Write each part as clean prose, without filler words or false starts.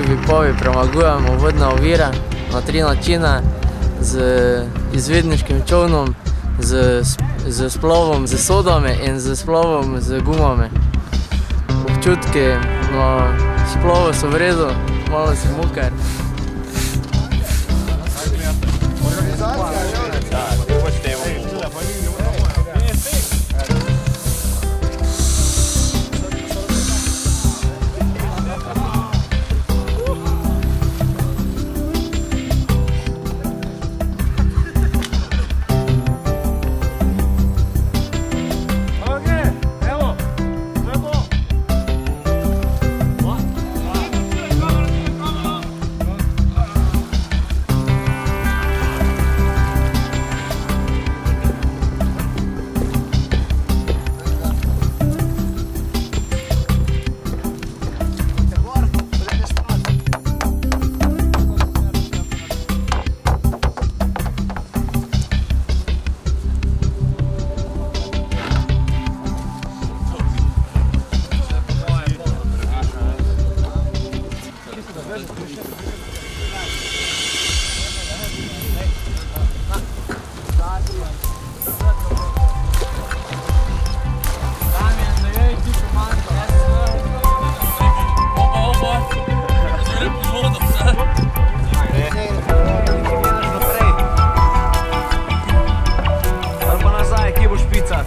Vipovi premagujemo vodne ovire na 3 načine, z izvidniškim čolnom, z splovom z sodami in z splovom z gumami. Občutki na splovu so v redu, malo si mukar.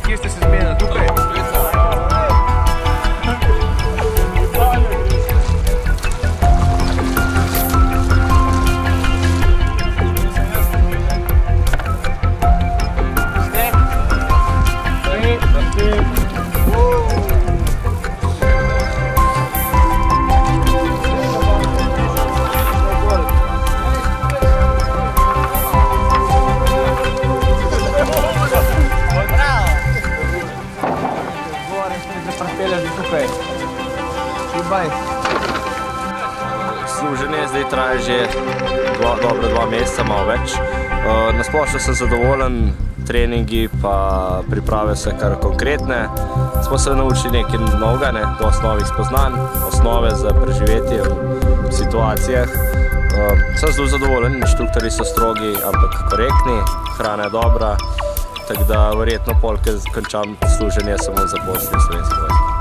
Kje ste se zmenili? Tukaj? Služenje zdaj traja že dobro 2 meseca, malo več. Nasplošno sem zadovoljen, treningi pa priprave so kar konkretne. Smo se naučili nekaj novega, dosti novih spoznanj, osnove za preživetje v situacijah. Sem zelo zadovoljen, inštruktorji so strogi, ampak korektni, hrana je dobra, tako da verjetno polk končam služenje samo zaposlen v Slovenski vojski.